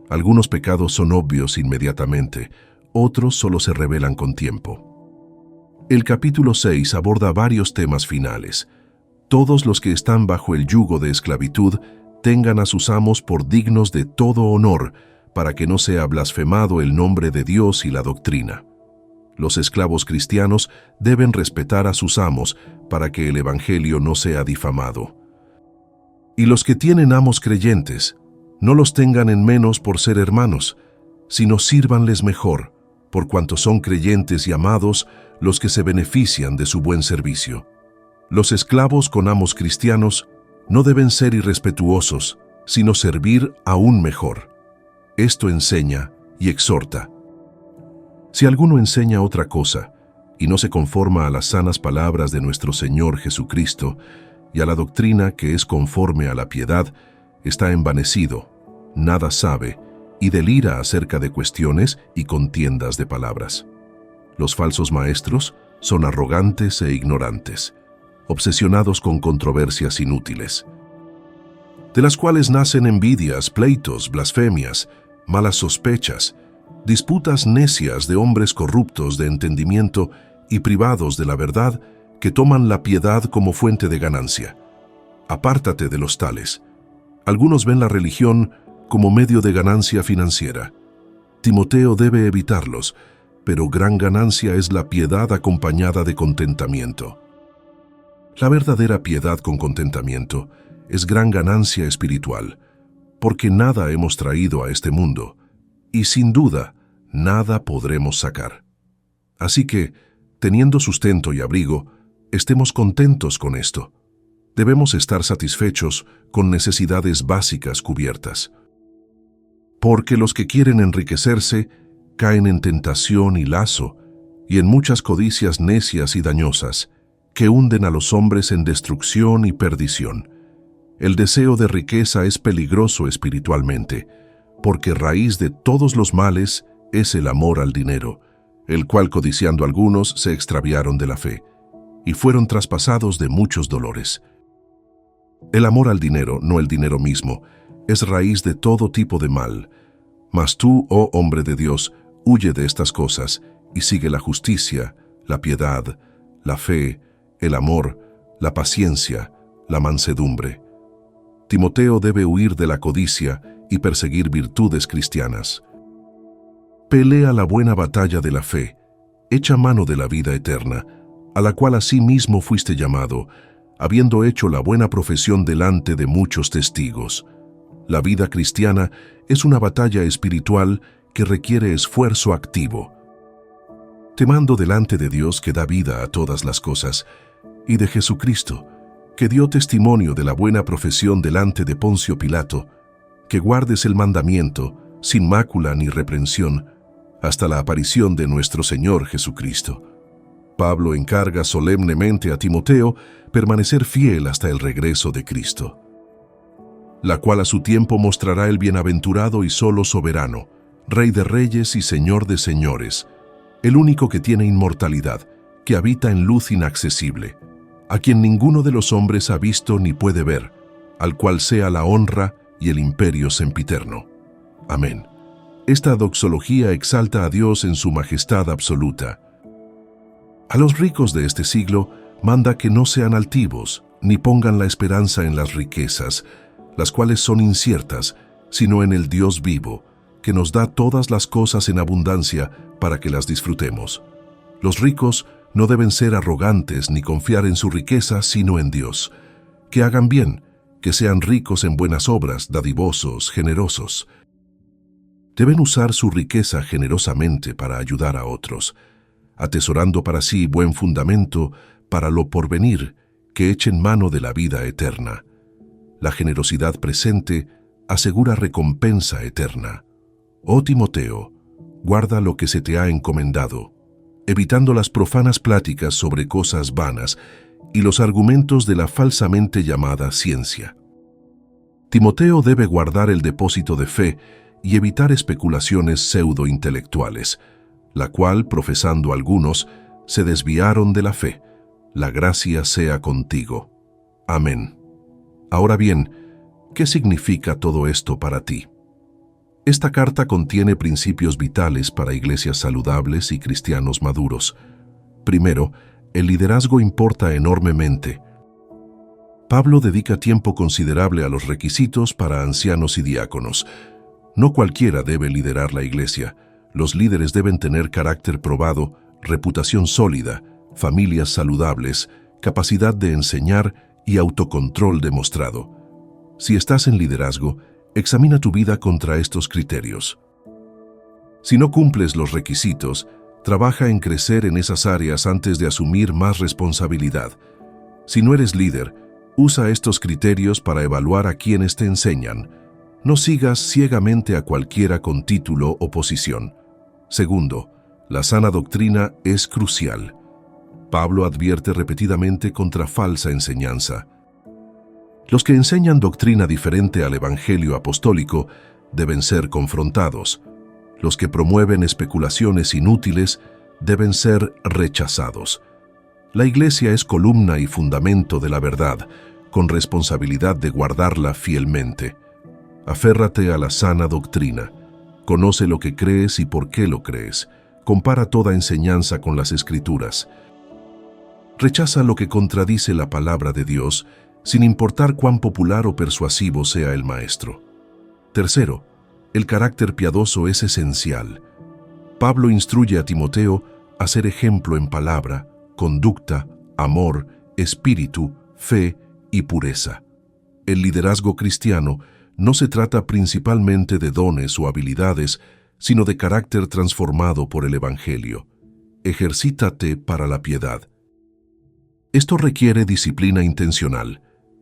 B: Algunos pecados son obvios inmediatamente, otros solo se revelan con tiempo. El capítulo 6 aborda varios temas finales. Todos los que están bajo el yugo de esclavitud tengan a sus amos por dignos de todo honor, para que no sea blasfemado el nombre de Dios y la doctrina. Los esclavos cristianos deben respetar a sus amos para que el evangelio no sea difamado. Y los que tienen amos creyentes, no los tengan en menos por ser hermanos, sino sírvanles mejor, por cuanto son creyentes y amados los que se benefician de su buen servicio. Los esclavos con amos cristianos no deben ser irrespetuosos, sino servir aún mejor. Esto enseña y exhorta. Si alguno enseña otra cosa y no se conforma a las sanas palabras de nuestro Señor Jesucristo y a la doctrina que es conforme a la piedad, está envanecido, nada sabe y delira acerca de cuestiones y contiendas de palabras. Los falsos maestros son arrogantes e ignorantes, obsesionados con controversias inútiles, de las cuales nacen envidias, pleitos, blasfemias, malas sospechas, disputas necias de hombres corruptos de entendimiento y privados de la verdad, que toman la piedad como fuente de ganancia. Apártate de los tales. Algunos ven la religión como medio de ganancia financiera. Timoteo debe evitarlos, pero gran ganancia es la piedad acompañada de contentamiento. La verdadera piedad con contentamiento es gran ganancia espiritual, porque nada hemos traído a este mundo, y sin duda, nada podremos sacar. Así que, teniendo sustento y abrigo, estemos contentos con esto. Debemos estar satisfechos con necesidades básicas cubiertas. Porque los que quieren enriquecerse caen en tentación y lazo, y en muchas codicias necias y dañosas, que hunden a los hombres en destrucción y perdición. El deseo de riqueza es peligroso espiritualmente, porque raíz de todos los males es el amor al dinero, el cual codiciando algunos se extraviaron de la fe, y fueron traspasados de muchos dolores. El amor al dinero, no el dinero mismo, es raíz de todo tipo de mal. Mas tú, oh hombre de Dios, huye de estas cosas y sigue la justicia, la piedad, la fe, el amor, la paciencia, la mansedumbre. Timoteo debe huir de la codicia y perseguir virtudes cristianas. Pelea la buena batalla de la fe, echa mano de la vida eterna, a la cual asimismo fuiste llamado, habiendo hecho la buena profesión delante de muchos testigos. La vida cristiana es una batalla espiritual que requiere esfuerzo activo. Te mando delante de Dios que da vida a todas las cosas, y de Jesucristo, que dio testimonio de la buena profesión delante de Poncio Pilato, que guardes el mandamiento, sin mácula ni reprensión, hasta la aparición de nuestro Señor Jesucristo. Pablo encarga solemnemente a Timoteo permanecer fiel hasta el regreso de Cristo, la cual a su tiempo mostrará el bienaventurado y solo soberano, Rey de reyes y Señor de señores, el único que tiene inmortalidad, que habita en luz inaccesible, a quien ninguno de los hombres ha visto ni puede ver, al cual sea la honra y el imperio sempiterno. Amén. Esta doxología exalta a Dios en su majestad absoluta. A los ricos de este siglo manda que no sean altivos, ni pongan la esperanza en las riquezas, las cuales son inciertas, sino en el Dios vivo, que nos da todas las cosas en abundancia para que las disfrutemos. Los ricos no deben ser arrogantes ni confiar en su riqueza, sino en Dios. Que hagan bien, que sean ricos en buenas obras, dadivosos, generosos. Deben usar su riqueza generosamente para ayudar a otros, atesorando para sí buen fundamento para lo porvenir, que echen mano de la vida eterna. La generosidad presente asegura recompensa eterna. Oh Timoteo, guarda lo que se te ha encomendado, evitando las profanas pláticas sobre cosas vanas y los argumentos de la falsamente llamada ciencia. Timoteo debe guardar el depósito de fe y evitar especulaciones pseudo-intelectuales, la cual, profesando algunos, se desviaron de la fe. La gracia sea contigo. Amén. Ahora bien, ¿qué significa todo esto para ti? Esta carta contiene principios vitales para iglesias saludables y cristianos maduros. Primero, el liderazgo importa enormemente. Pablo dedica tiempo considerable a los requisitos para ancianos y diáconos. No cualquiera debe liderar la iglesia. Los líderes deben tener carácter probado, reputación sólida, familias saludables, capacidad de enseñar y autocontrol demostrado. Si estás en liderazgo, examina tu vida contra estos criterios. Si no cumples los requisitos, trabaja en crecer en esas áreas antes de asumir más responsabilidad. Si no eres líder, usa estos criterios para evaluar a quienes te enseñan. No sigas ciegamente a cualquiera con título o posición. Segundo, la sana doctrina es crucial. Pablo advierte repetidamente contra falsa enseñanza. Los que enseñan doctrina diferente al evangelio apostólico deben ser confrontados. Los que promueven especulaciones inútiles deben ser rechazados. La iglesia es columna y fundamento de la verdad, con responsabilidad de guardarla fielmente. Aférrate a la sana doctrina. Conoce lo que crees y por qué lo crees. Compara toda enseñanza con las Escrituras. Rechaza lo que contradice la palabra de Dios, sin importar cuán popular o persuasivo sea el maestro. Tercero, el carácter piadoso es esencial. Pablo instruye a Timoteo a ser ejemplo en palabra, conducta, amor, espíritu, fe y pureza. El liderazgo cristiano no se trata principalmente de dones o habilidades, sino de carácter transformado por el Evangelio. Ejercítate para la piedad. Esto requiere disciplina intencional.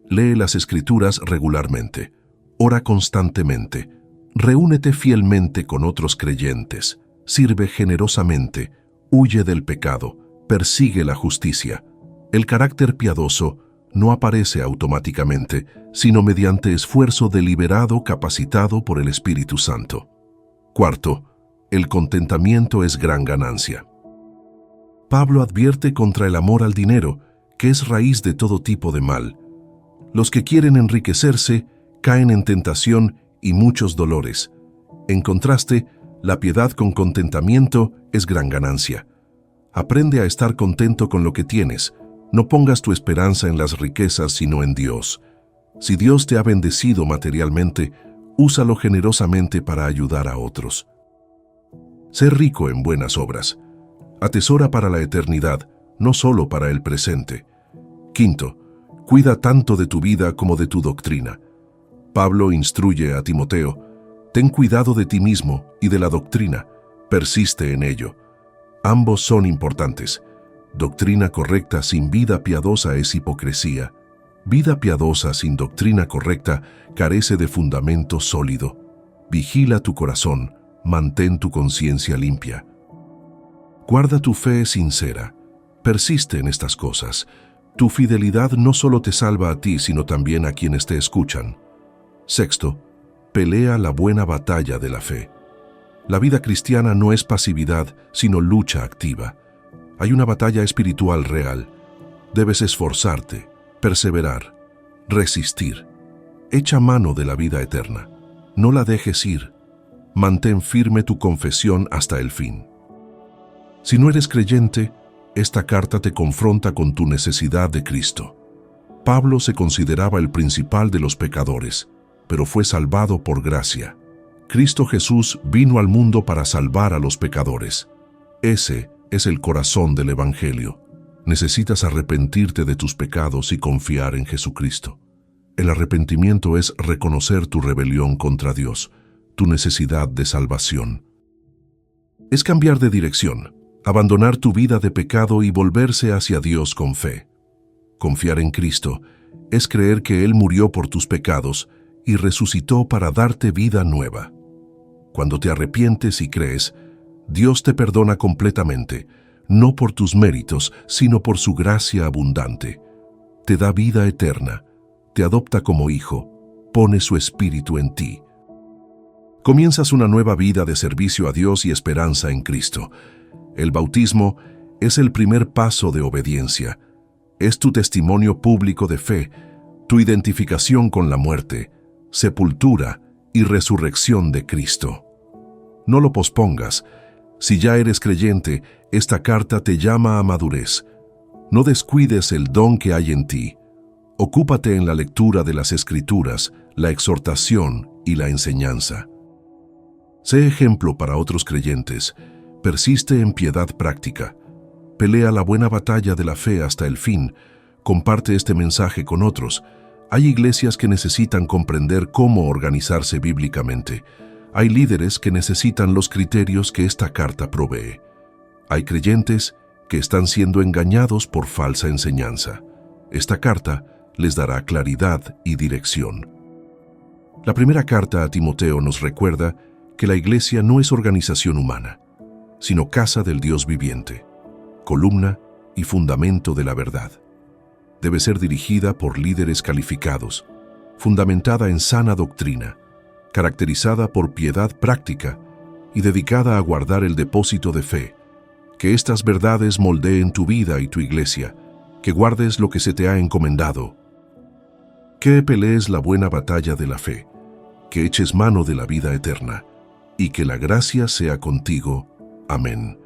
B: Lee las Escrituras regularmente. Ora constantemente. Reúnete fielmente con otros creyentes. Sirve generosamente. Huye del pecado. Persigue la justicia. El carácter piadoso no aparece automáticamente, sino mediante esfuerzo deliberado capacitado por el Espíritu Santo. Cuarto, el contentamiento es gran ganancia. Pablo advierte contra el amor al dinero, que es raíz de todo tipo de mal. Los que quieren enriquecerse caen en tentación y muchos dolores. En contraste, la piedad con contentamiento es gran ganancia. Aprende a estar contento con lo que tienes. No pongas tu esperanza en las riquezas, sino en Dios. Si Dios te ha bendecido materialmente, úsalo generosamente para ayudar a otros. Sé rico en buenas obras. Atesora para la eternidad, no solo para el presente. Quinto, cuida tanto de tu vida como de tu doctrina. Pablo instruye a Timoteo: ten cuidado de ti mismo y de la doctrina, persiste en ello. Ambos son importantes. Doctrina correcta sin vida piadosa es hipocresía. Vida piadosa sin doctrina correcta carece de fundamento sólido. Vigila tu corazón, mantén tu conciencia limpia. Guarda tu fe sincera. Persiste en estas cosas. Tu fidelidad no solo te salva a ti, sino también a quienes te escuchan. Sexto, pelea la buena batalla de la fe. La vida cristiana no es pasividad, sino lucha activa. Hay una batalla espiritual real. Debes esforzarte, perseverar, resistir. Echa mano de la vida eterna. No la dejes ir. Mantén firme tu confesión hasta el fin. Si no eres creyente, esta carta te confronta con tu necesidad de Cristo. Pablo se consideraba el principal de los pecadores, pero fue salvado por gracia. Cristo Jesús vino al mundo para salvar a los pecadores. Ese es el corazón del Evangelio. Necesitas arrepentirte de tus pecados y confiar en Jesucristo. El arrepentimiento es reconocer tu rebelión contra Dios, tu necesidad de salvación. Es cambiar de dirección, abandonar tu vida de pecado y volverse hacia Dios con fe. Confiar en Cristo es creer que Él murió por tus pecados y resucitó para darte vida nueva. Cuando te arrepientes y crees, Dios te perdona completamente, no por tus méritos, sino por su gracia abundante. Te da vida eterna, te adopta como hijo, pone su espíritu en ti. Comienzas una nueva vida de servicio a Dios y esperanza en Cristo. El bautismo es el primer paso de obediencia. Es tu testimonio público de fe, tu identificación con la muerte, sepultura y resurrección de Cristo. No lo pospongas. Si ya eres creyente, esta carta te llama a madurez. No descuides el don que hay en ti. Ocúpate en la lectura de las Escrituras, la exhortación y la enseñanza. Sé ejemplo para otros creyentes. Persiste en piedad práctica. Pelea la buena batalla de la fe hasta el fin. Comparte este mensaje con otros. Hay iglesias que necesitan comprender cómo organizarse bíblicamente. Hay líderes que necesitan los criterios que esta carta provee. Hay creyentes que están siendo engañados por falsa enseñanza. Esta carta les dará claridad y dirección. La primera carta a Timoteo nos recuerda que la iglesia no es organización humana, sino casa del Dios viviente, columna y fundamento de la verdad. Debe ser dirigida por líderes calificados, fundamentada en sana doctrina, caracterizada por piedad práctica y dedicada a guardar el depósito de fe. Que estas verdades moldeen tu vida y tu iglesia, que guardes lo que se te ha encomendado, que pelees la buena batalla de la fe, que eches mano de la vida eterna, y que la gracia sea contigo. Amén.